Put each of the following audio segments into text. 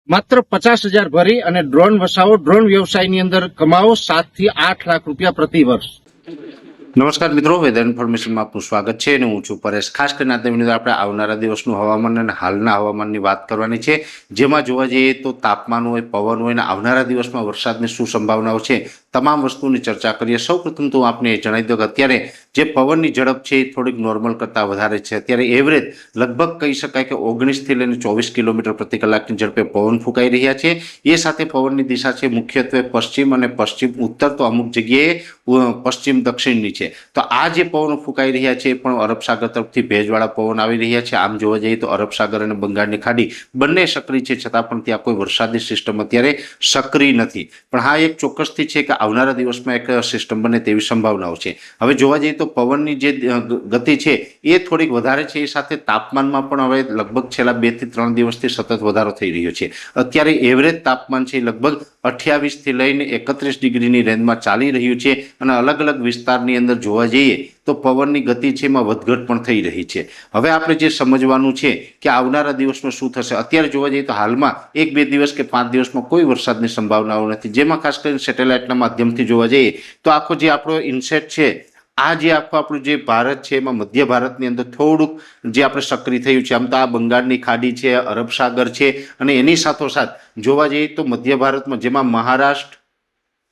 માત્ર 50,000 ભરી અને ડ્રોન વસાવો, ડ્રોન વ્યવસાયની અંદર કમાવો 7 થી 8 લાખ રૂપિયા પ્રતિ વર્ષ। નમસ્કાર મિત્રો, વેધર ઇન્ફોર્મેશનમાં આપનું સ્વાગત છે અને હું છું પરેશ। ખાસ કરીને આ વિડીયો આપણે આવનારા દિવસનું હવામાન અને હાલના હવામાનની વાત કરવાની છે, જેમાં જોવા જઈએ તો તાપમાન હોય, પવન હોય અને આવનારા દિવસમાં વરસાદની શું સંભાવનાઓ છે, તમામ વસ્તુની ચર્ચા કરીએ। સૌપ્રથમ તો આપને જણાવી દઉં કે અત્યારે જે પવનની ઝડપ છે એ થોડીક નોર્મલ કરતાં વધારે છે। અત્યારે એવરેજ લગભગ કહી શકાય કે 19 થી લઈને 24 કિલોમીટર પ્રતિ કલાકની ઝડપે પવન ફૂંકાઈ રહ્યા છે। એ સાથે પવનની દિશા છે મુખ્યત્વે પશ્ચિમ અને પશ્ચિમ ઉત્તર, તો અમુક જગ્યાએ પશ્ચિમ દક્ષિણની છે। તો આ જે પવનો ફૂંકાઈ રહ્યા છે એ પણ અરબ સાગર તરફથી ભેજવાળા પવન આવી રહ્યા છે। આમ જોવા જઈએ તો અરબ સાગર અને બંગાળની ખાડી બંને સક્રિય છે, છતાં પણ ત્યાં કોઈ વરસાદી સિસ્ટમ અત્યારે સક્રિય નથી। પણ હા, એક ચોક્કસથી છે કે આવનારા દિવસમાં એક સિસ્ટમ બને તેવી સંભાવનાઓ છે। હવે જોવા જઈએ તો પવનની જે ગતિ છે એ થોડીક વધારે છે, એ સાથે તાપમાનમાં પણ હવે લગભગ છેલ્લા 2 થી 3 દિવસથી સતત વધારો થઈ રહ્યો છે। અત્યારે એવરેજ તાપમાન છે લગભગ 28 થી લઈને 31 ડિગ્રીની રેન્જમાં ચાલી રહ્યું છે અને અલગ અલગ વિસ્તારની અંદર જોવા જઈએ તો પવનની ગતિ છે એમાં વધઘટ પણ થઈ રહી છે। હવે આપણે જે સમજવાનું છે કે આવનારા દિવસમાં શું થશે, અત્યારે જોવા જઈએ તો હાલમાં 1-2 દિવસ કે 5 દિવસમાં કોઈ વરસાદની સંભાવનાઓ નથી, જેમાં ખાસ કરીને સેટેલાઇટના માધ્યમથી જોવા જઈએ તો આખો જે આપણો ઇનસેટ છે, આ જે આખું આપણું જે ભારત છે એમાં મધ્ય ભારતની અંદર થોડુંક જે આપણે સક્રિય થયું છે। આમ તો આ બંગાળની ખાડી છે, અરબ સાગર છે અને એની સાથોસાથ જોવા જઈએ તો મધ્ય ભારતમાં જેમાં મહારાષ્ટ્ર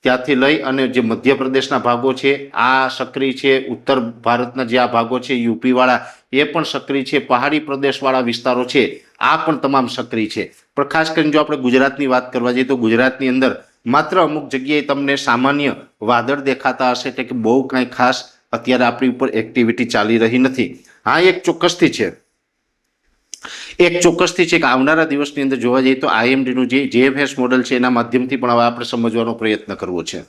ત્યાંથી લઈ અને જે મધ્યપ્રદેશના ભાગો છે આ સક્રિય છે, ઉત્તર ભારતના જે આ ભાગો છે યુપી વાળા એ પણ સક્રિય છે, પહાડી પ્રદેશવાળા વિસ્તારો છે આ પણ તમામ સક્રિય છે। પણ ખાસ કરીને જો આપણે ગુજરાતની વાત કરવા જઈએ તો ગુજરાતની અંદર માત્ર અમુક જગ્યાએ તમને સામાન્ય વાદળ દેખાતા હશે, એટલે કે બહુ કાંઈ ખાસ અત્યારે આપણી ઉપર એક્ટિવિટી ચાલી રહી નથી। હા, એક ચોક્કસથી છે કે આવનારા દિવસની અંદર જોવા જઈએ તો આઈએમડીનું જે જીએફએસ મોડલ છે એના માધ્યમથી પણ હવે આપણે સમજવાનો પ્રયત્ન કરવો છે।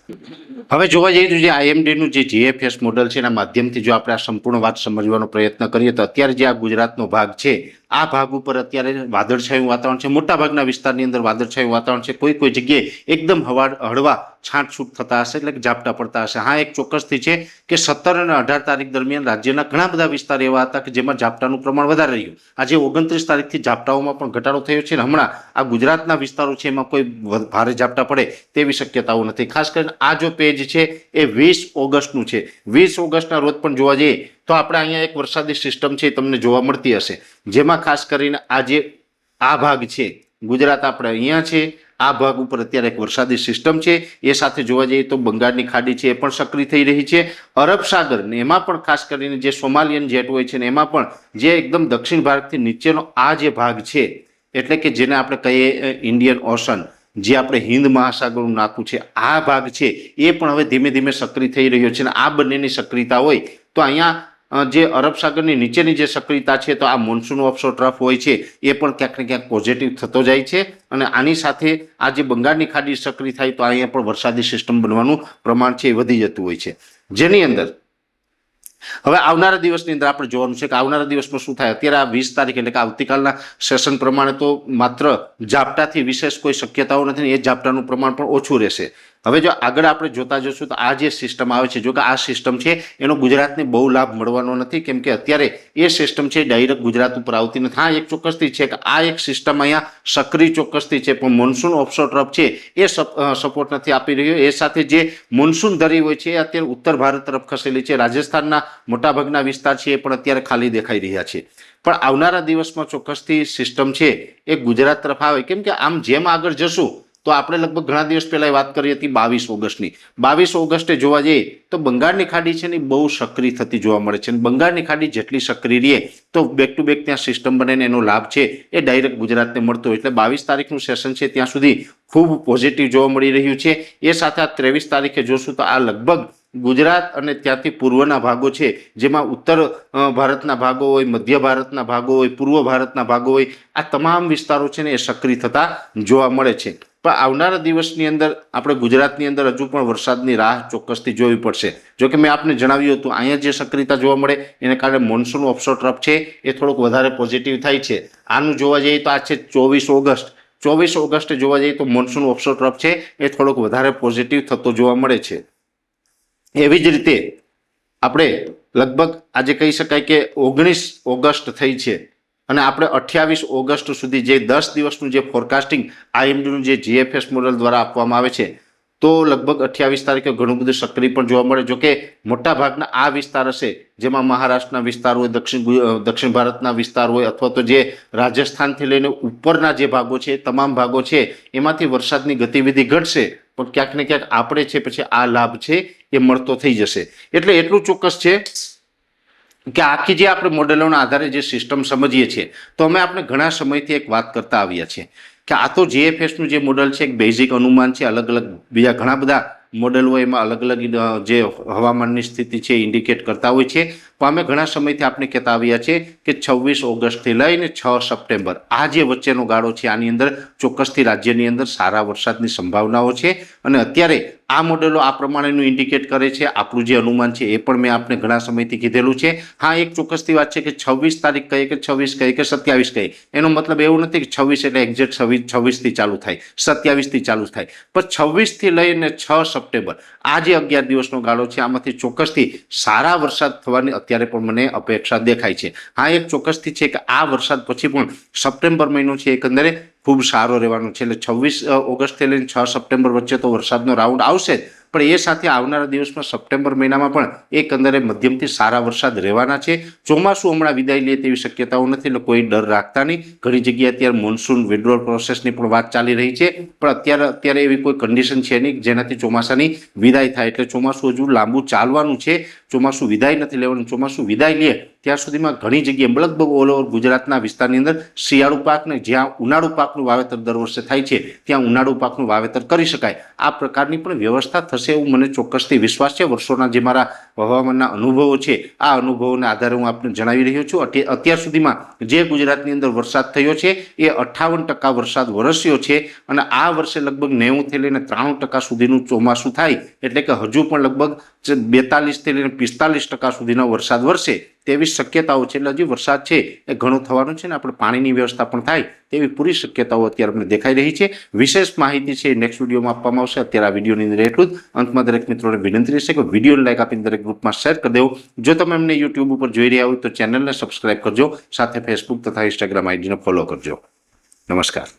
હવે જોવા જઈએ તો જે આઈએમડીનું જે જીએફએસ મોડલ છે એના માધ્યમથી જો આપણે આ સંપૂર્ણ વાત સમજવાનો પ્રયત્ન કરીએ તો અત્યારે જે આ ગુજરાતનો ભાગ છે આ ભાગ ઉપર અત્યારે વાદળછાયું વાતાવરણ છે, મોટાભાગના વિસ્તારની અંદર વાદળછાયું વાતાવરણ છે, કોઈ જગ્યાએ એકદમ હળવા છાંટછૂટ થતા હશે, એટલે કે ઝાપટા પડતા હશે। હા, એક ચોક્કસથી છે કે 17 અને 18 તારીખ દરમિયાન રાજ્યના ઘણા બધા વિસ્તાર એવા હતા કે જેમાં ઝાપટાનું પ્રમાણ વધારે રહ્યું। આજે 29 તારીખથી ઝાપટાઓમાં પણ ઘટાડો થયો છે અને હમણાં આ ગુજરાતના વિસ્તારો છે એમાં કોઈ ભારે ઝાપટા પડે તેવી શક્યતાઓ નથી। ખાસ કરીને આ જો પેજ છે એ 20 ઓગસ્ટનું છે। 20 ઓગસ્ટના રોજ પણ જોવા જઈએ તો આપણે અહીંયા એક વરસાદી સિસ્ટમ છે તમને જોવા મળતી હશે, જેમાં ખાસ કરીને આ ભાગ છે ગુજરાત આપણે અહીંયા છે, આ ભાગ ઉપર અત્યારે એક વરસાદી સિસ્ટમ છે। એ સાથે જોવા જઈએ તો બંગાળની ખાડી છે એ પણ સક્રિય થઈ રહી છે, અરબ સાગર ને એમાં પણ ખાસ કરીને જે સોમાલિયન જેટ હોય છે ને એમાં પણ જે એકદમ દક્ષિણ ભારતથી નીચેનો આ જે ભાગ છે, એટલે કે જેને આપણે કહીએ ઇન્ડિયન ઓશન, જે આપણે હિન્દ મહાસાગરનું નાકું છે, આ ભાગ છે એ પણ હવે ધીમે ધીમે સક્રિય થઈ રહ્યો છે। અને આ બંનેની સક્રિયતા હોય તો અહીંયા જે અરબ સાગરની નીચેની જે સક્રિયતા છે તો આ મોન્સૂન ઓફશોર ટ્રફ હોય છે એ પણ ક્યાંક ને ક્યાંક પોઝિટિવ થતો જાય છે અને આની સાથે આ જે બંગાળની ખાડી સક્રિય થાય તો અહીંયા પણ વરસાદી સિસ્ટમ બનવાનું પ્રમાણ છે એ વધી જતું હોય છે। જેની અંદર હવે આવનારા દિવસની અંદર આપણે જોવાનું છે કે આવનારા દિવસમાં શું થાય। અત્યારે આ 20 તારીખ એટલે કે આવતીકાલના સેશન પ્રમાણે તો માત્ર ઝાપટાથી વિશેષ કોઈ શક્યતાઓ નથી, એ ઝાપટાનું પ્રમાણ પણ ઓછું રહેશે। હવે જો આગળ આપણે જોતા જશું તો આ જે સિસ્ટમ આવે છે, જો કે આ સિસ્ટમ છે એનો ગુજરાતને બહુ લાભ મળવાનો નથી, કેમ કે અત્યારે એ સિસ્ટમ છે ડાયરેક્ટ ગુજરાત ઉપર આવતી નથી। હા, એક ચોક્કસથી છે કે આ એક સિસ્ટમ અહીંયા સક્રિય ચોક્કસથી છે, પણ મોન્સૂન ઓફશોર ટ્રફ છે એ સપોર્ટ નથી આપી રહ્યો। એ સાથે જે મોન્સૂન ધરી હોય છે એ અત્યારે ઉત્તર ભારત તરફ ખસેલી છે, રાજસ્થાનના મોટાભાગના વિસ્તાર છે એ પણ અત્યારે ખાલી દેખાઈ રહ્યા છે। પણ આવનારા દિવસમાં ચોક્કસથી સિસ્ટમ છે એ ગુજરાત તરફ આવે, કેમ કે આમ જેમ આગળ જશું તો આપણે લગભગ ઘણા દિવસ પહેલા વાત કરી હતી 22 ઓગસ્ટની। 22 ઓગસ્ટે જોવા જઈએ તો બંગાળની ખાડી છે ને બહુ સક્રિય થતી જોવા મળે છે, અને બંગાળની ખાડી જેટલી સક્રિય રહે તો બેક ટુ બેક ત્યાં સિસ્ટમ બને એનો લાભ છે એ ડાયરેક્ટ ગુજરાતને મળતો હોય। એટલે 22 તારીખનું સેશન છે ત્યાં સુધી ખૂબ પોઝિટિવ જોવા મળી રહ્યું છે। એ સાથે આ 23 તારીખે જોશું તો આ લગભગ ગુજરાત અને ત્યાંથી પૂર્વના ભાગો છે, જેમાં ઉત્તર ભારતના ભાગો હોય, મધ્ય ભારતના ભાગો હોય, પૂર્વ ભારતના ભાગો હોય, આ તમામ વિસ્તારો છે ને એ સક્રિય થતા જોવા મળે છે। પણ આવનારા દિવસની અંદર આપણે ગુજરાતની અંદર હજુ પણ વરસાદની રાહ ચોક્કસથી જોવી પડશે। જો કે મેં આપને જણાવ્યું હતું અહીંયા જે સક્રિયતા જોવા મળે એને કારણે મોન્સૂન ઓફશોર ટ્રફ છે એ થોડુંક વધારે પોઝિટિવ થાય છે। આનું જોવા જઈએ તો આ છે 24 ઓગસ્ટ। 24 ઓગસ્ટે જોવા જઈએ તો મોન્સૂન ઓફશોર ટ્રફ છે એ થોડોક વધારે પોઝિટિવ થતો જોવા મળે છે। એવી જ રીતે આપણે લગભગ આજે કહી શકાય કે 19 ઓગસ્ટ થઈ છે અને આપણે 28 ઓગસ્ટ સુધી જે 10 દિવસનું જે ફોરકાસ્ટિંગ આઈએમડીનું જે જીએફએસ મોડેલ દ્વારા આપવામાં આવે છે, તો લગભગ 28 તારીખે ઘણું બધું સક્રિય પણ જોવા મળે. જોકે મોટાભાગના આ વિસ્તાર હશે, જેમાં મહારાષ્ટ્રના વિસ્તાર હોય, દક્ષિણ ભારતના વિસ્તાર હોય, અથવા તો જે રાજસ્થાનથી લઈને ઉપરના જે ભાગો છે, તમામ ભાગો છે, એમાંથી વરસાદની ગતિવિધિ ઘટશે, પણ ક્યાંક ને ક્યાંક આપણે છે પછી આ લાભ છે એ મળતો થઈ જશે. એટલે એટલું ચોક્કસ છે કે આખી જે આપણે મોડેલોના આધારે જે સિસ્ટમ સમજીએ છીએ, તો અમે આપણે ઘણા સમયથી એક વાત કરતા આવ્યા છીએ કે આ તો જીએફએસનું જે મોડેલ છે એક બેઝિક અનુમાન છે. અલગ અલગ બીજા ઘણા બધા મોડેલ હોય એમાં અલગ અલગ જે હવામાનની સ્થિતિ છે ઇન્ડિકેટ કરતા હોય છે. પણ અમે ઘણા સમયથી આપણે કહેતા આવ્યા છે કે 26 ઓગસ્ટથી લઈને 6 સપ્ટેમ્બર આ જે વચ્ચેનો ગાળો છે, આની અંદર ચોક્કસથી રાજ્યની અંદર સારા વરસાદની સંભાવનાઓ છે. અને અત્યારે આ મોડેલો આ પ્રમાણેનું ઇન્ડિકેટ કરે છે. આપણું જે અનુમાન છે એ પણ મેં આપને ઘણા સમયથી કીધેલું છે. હા, એક ચોક્કસથી વાત છે કે 26 તારીખ કહે કે 26 કહે કે 27 કહે, એનો મતલબ એવું નથી કે 26 એટલે એક્ઝેક્ટ 26 થી ચાલુ થાય, 27 થી ચાલુ થાય, પણ 26 થી લઈને 6 સપ્ટેમ્બર આ જે 11 દિવસનો ગાળો છે, આમાંથી ચોક્કસથી સારા વરસાદ થવાની અત્યારે પણ મને અપેક્ષા દેખાય છે. હા, એક ચોક્કસથી છે કે આ વરસાદ પછી પણ સપ્ટેમ્બર મહિનો છે એકંદરે ખૂબ સારો રહેવાનો છે. એટલે 26 ઓગસ્ટથી લઈને 6 સપ્ટેમ્બર વચ્ચે તો વરસાદનો રાઉન્ડ આવશે જ, પણ એ સાથે આવનારા દિવસમાં સપ્ટેમ્બર મહિનામાં પણ એકંદરે મધ્યમથી સારા વરસાદ રહેવાના છે. ચોમાસું હમણાં વિદાય લે તેવી શક્યતાઓ નથી, એટલે કોઈ ડર રાખતા નહીં. ઘણી જગ્યાએ અત્યારે મોન્સૂન વિડ્રોલ પ્રોસેસની પણ વાત ચાલી રહી છે, પણ અત્યારે એવી કોઈ કન્ડિશન છે નહીં જેનાથી ચોમાસાની વિદાય થાય. એટલે ચોમાસું હજુ લાંબુ ચાલવાનું છે. ચોમાસું વિદાય નથી લેવાનું. ચોમાસું વિદાય લે ત્યાં સુધીમાં ઘણી જગ્યાએ લગભગ ઓલ ઓવર ગુજરાતના વિસ્તારની અંદર શિયાળુ પાકને જ્યાં ઉનાળુ પાકનું વાવેતર દર વર્ષે થાય છે, ત્યાં ઉનાળુ પાકનું વાવેતર કરી શકાય. આ પ્રકારની પણ વ્યવસ્થા થશે એવું મને ચોક્કસથી વિશ્વાસ છે. વર્ષોના જે મારા હવામાનના અનુભવો છે, આ અનુભવોના આધારે હું આપને જણાવી રહ્યો છું. અત્યાર સુધીમાં જે ગુજરાતની અંદર વરસાદ થયો છે એ 58% વરસાદ વરસ્યો છે, અને આ વર્ષે લગભગ 90 થી લઈને 93% સુધીનું ચોમાસું થાય, એટલે કે હજુ પણ લગભગ 42 થી લઈને 45% સુધીનો વરસાદ વરસે તેવી શક્યતાઓ છે. એટલે હજી વરસાદ છે એ ઘણો થવાનો છે, ને આપણે પાણીની વ્યવસ્થા પણ થાય તેવી પૂરી શક્યતાઓ અત્યારે અમને દેખાઈ રહી છે. વિશેષ માહિતી છે નેક્સ્ટ વિડીયોમાં આપવામાં આવશે. અત્યારે આ વિડીયોની અંદર એટલું જ. અંતમાં દરેક મિત્રોને વિનંતી રહેશે કે વિડીયોને લાઈક આપીને દરેક ગ્રુપમાં શેર કરી દેવો. જો તમે અમને યુટ્યુબ ઉપર જોઈ રહ્યા હોય તો ચેનલને સબસ્ક્રાઇબ કરજો, સાથે ફેસબુક તથા ઇન્સ્ટાગ્રામ આઈડીને ફોલો કરજો. નમસ્કાર.